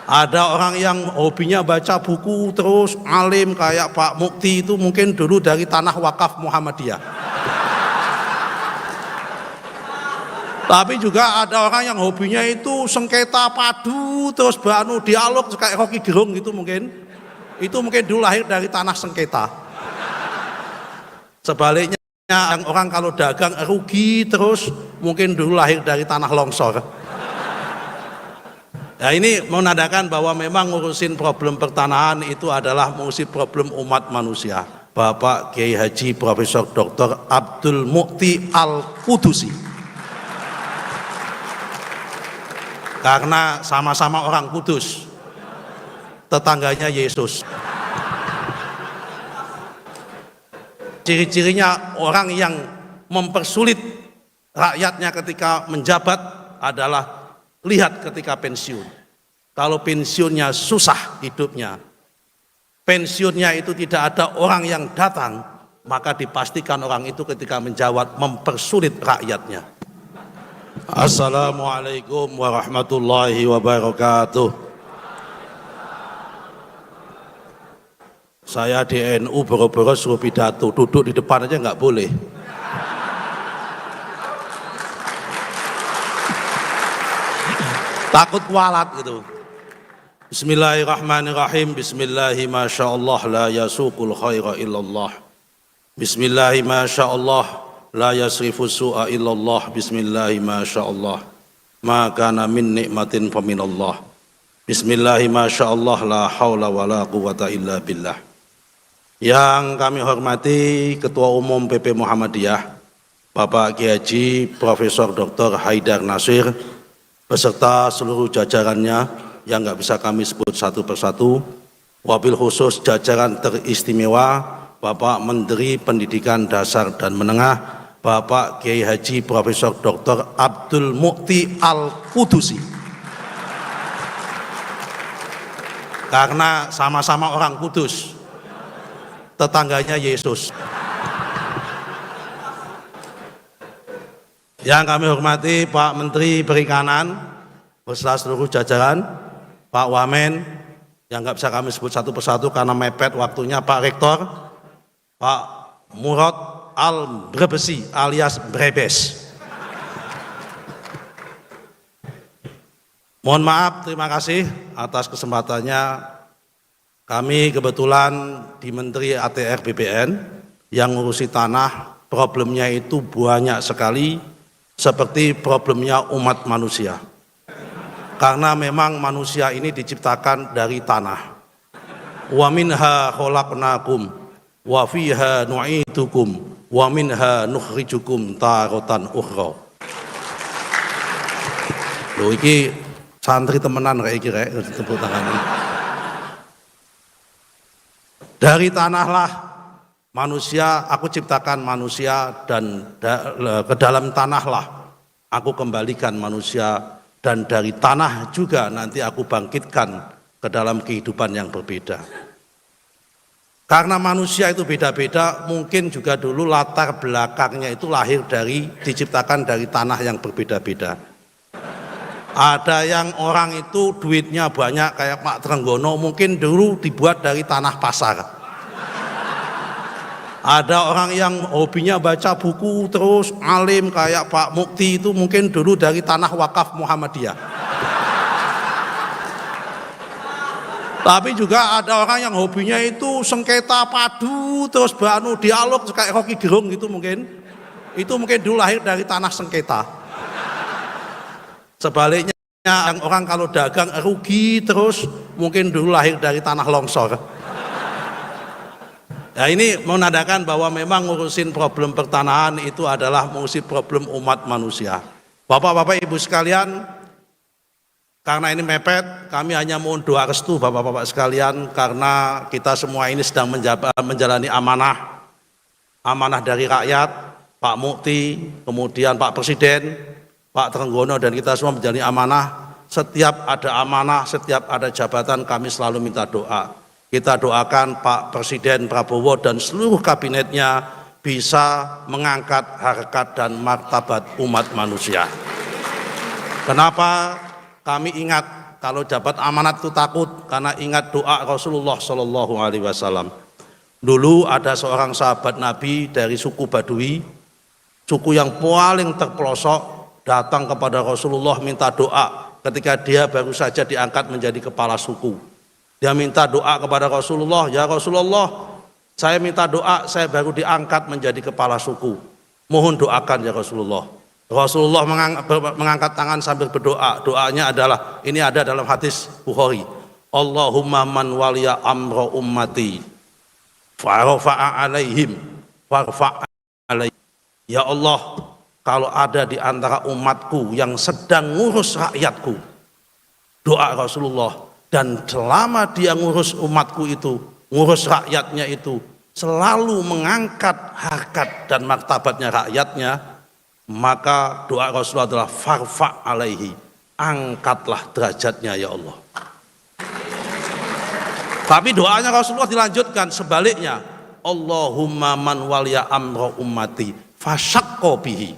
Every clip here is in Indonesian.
Ada orang yang hobinya baca buku terus alim kayak Pak Mukti itu mungkin dulu dari tanah wakaf Muhammadiyah. Tapi juga ada orang yang hobinya itu sengketa padu terus dialog kayak Rocky Gerung gitu mungkin. Itu mungkin dulu lahir dari tanah sengketa. Sebaliknya orang kalau dagang rugi terus mungkin dulu lahir dari tanah longsor. Nah ini menandakan bahwa memang ngurusin problem pertanahan itu adalah ngurusin problem umat manusia. Bapak Kiai Haji Profesor Dr. Abdul Mukti Al-Qudusi. Karena sama-sama orang Kudus, tetangganya Yesus. Ciri-cirinya orang yang mempersulit rakyatnya ketika menjabat adalah lihat ketika pensiun. Kalau pensiunnya susah hidupnya, pensiunnya itu tidak ada orang yang datang, maka dipastikan orang itu ketika menjawab mempersulit rakyatnya. Assalamualaikum warahmatullahi wabarakatuh. Saya di NU boro-boro suruh pidato, duduk di depan aja nggak boleh. Takut kualat gitu. Bismillahirrahmanirrahim. Bismillahi masyaallah la yasuqul khaira illallah. Bismillahi masyaallah la yasrifu su'a illallah. Bismillahi masyaallah ma kana min nikmatin faminallah. Bismillahi masyaallah la haula wala quwata illa billah. Yang kami hormati Ketua Umum PP Muhammadiyah Bapak Kiai Haji Profesor Dr. Haidar Nasir beserta seluruh jajarannya yang nggak bisa kami sebut satu persatu, wabil khusus jajaran teristimewa Bapak Menteri Pendidikan Dasar dan Menengah Bapak Kiai Haji Profesor Dr. Abdul Mukti Al-Qudusi. Karena sama-sama orang Kudus, tetangganya Yesus. Yang kami hormati Pak Menteri Perikanan beserta seluruh jajaran, Pak Wamen yang nggak bisa kami sebut satu persatu karena mepet waktunya, Pak Rektor, Pak Murad Al-Brebesi alias Brebes. Mohon maaf, terima kasih atas kesempatannya. Kami kebetulan di Menteri ATR BPN yang ngurusi tanah, problemnya itu banyak sekali. Seperti problemnya umat manusia. Karena memang manusia ini diciptakan dari tanah. Wa minha khalaqnakum wa fiha nu'idukum wa minha nukhrijukum taratan ukhra. Loh iki santri temenan kayak iki rek tepuk tangan. Dari tanahlah manusia, aku ciptakan manusia dan ke dalam tanahlah aku kembalikan manusia dan dari tanah juga nanti aku bangkitkan ke dalam kehidupan yang berbeda. Karena manusia itu beda-beda, mungkin juga dulu latar belakangnya itu lahir diciptakan dari tanah yang berbeda-beda. Ada yang orang itu duitnya banyak kayak Pak Trenggono, mungkin dulu dibuat dari tanah pasar. Ada orang yang hobinya baca buku terus alim kayak Pak Mukti itu mungkin dulu dari tanah wakaf Muhammadiyah. Tapi juga ada orang yang hobinya itu sengketa padu terus dialog kayak Rocky Gerung gitu mungkin. Itu mungkin dulu lahir dari tanah sengketa. Sebaliknya orang kalau dagang rugi terus mungkin dulu lahir dari tanah longsor. Nah ini menandakan bahwa memang ngurusin problem pertanahan itu adalah ngurusin problem umat manusia. Bapak-bapak ibu sekalian, karena ini mepet, kami hanya mohon doa restu bapak-bapak sekalian, karena kita semua ini sedang menjalani amanah dari rakyat, Pak Mukti, kemudian Pak Presiden, Pak Trenggono, dan kita semua menjalani amanah. Setiap ada amanah, setiap ada jabatan, kami selalu minta doa. Kita doakan Pak Presiden Prabowo dan seluruh kabinetnya bisa mengangkat harkat dan martabat umat manusia. Kenapa kami ingat kalau dapat amanat itu takut karena ingat doa Rasulullah Shallallahu Alaihi Wasallam. Dulu ada seorang sahabat Nabi dari suku Badui, suku yang paling terpelosok, datang kepada Rasulullah minta doa ketika dia baru saja diangkat menjadi kepala suku. Dia minta doa kepada Rasulullah, ya Rasulullah, saya minta doa, saya baru diangkat menjadi kepala suku. Mohon doakan ya Rasulullah. Rasulullah mengangkat tangan sambil berdoa. Doanya adalah, ini ada dalam hadis Bukhari. Allahumma man waliya amra ummati farfa'a alaihim farfa'a alaihim. Ya Allah, kalau ada di antara umatku yang sedang ngurus rakyatku, doa Rasulullah, dan selama dia ngurus umatku itu, ngurus rakyatnya itu, selalu mengangkat harkat dan martabatnya rakyatnya, maka doa Rasulullah adalah farfa' alaihi, angkatlah derajatnya ya Allah. Tapi doanya Rasulullah dilanjutkan sebaliknya, Allahumma man waliya amra ummati fasyaqqa bihi.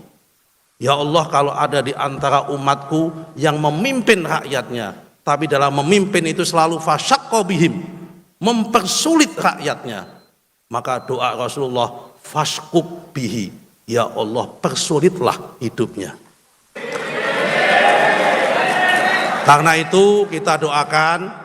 Ya Allah, kalau ada di antara umatku yang memimpin rakyatnya, tapi dalam memimpin itu selalu fasyaqqa bihim, mempersulit rakyatnya, maka doa Rasulullah fashquq bihi, ya Allah persulitlah hidupnya. Karena itu kita doakan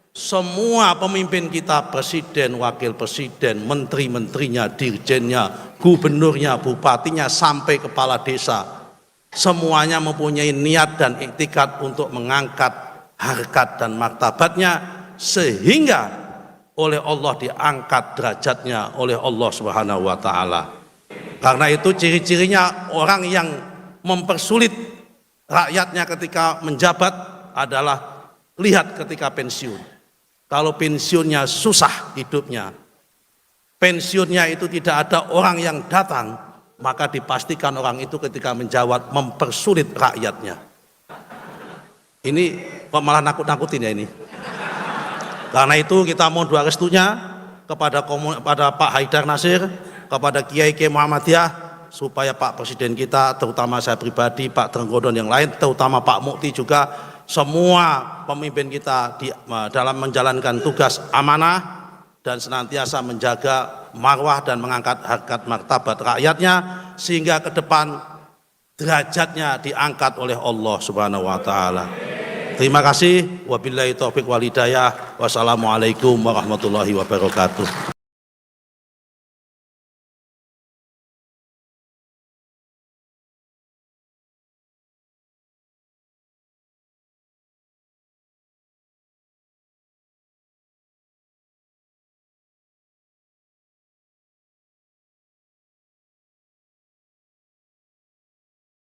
semua pemimpin kita, presiden, wakil presiden, menteri-menterinya, dirjennya, gubernurnya, bupatinya, sampai kepala desa, semuanya mempunyai niat dan iktikad untuk mengangkat harkat dan martabatnya, sehingga oleh Allah diangkat derajatnya oleh Allah Subhanahu wa Ta'ala. Karena itu ciri-cirinya orang yang mempersulit rakyatnya ketika menjabat adalah lihat ketika pensiun. Kalau pensiunnya susah hidupnya, pensiunnya itu tidak ada orang yang datang, maka dipastikan orang itu ketika menjawab mempersulit rakyatnya. Ini kok malah nakut-nakutin ya ini. Karena itu kita mohon doa restunya kepada Pak Haidar Nasir, kepada Kiai Muhammadiyah, supaya Pak Presiden kita, terutama saya pribadi, Pak Trenggono yang lain, terutama Pak Mukti juga, semua pemimpin kita dalam menjalankan tugas amanah dan senantiasa menjaga marwah dan mengangkat harkat martabat rakyatnya, sehingga ke depan derajatnya diangkat oleh Allah Subhanahu wa Ta'ala. Terima kasih. Wabillahi taufiq wal hidayah. Wassalamualaikum warahmatullahi wabarakatuh.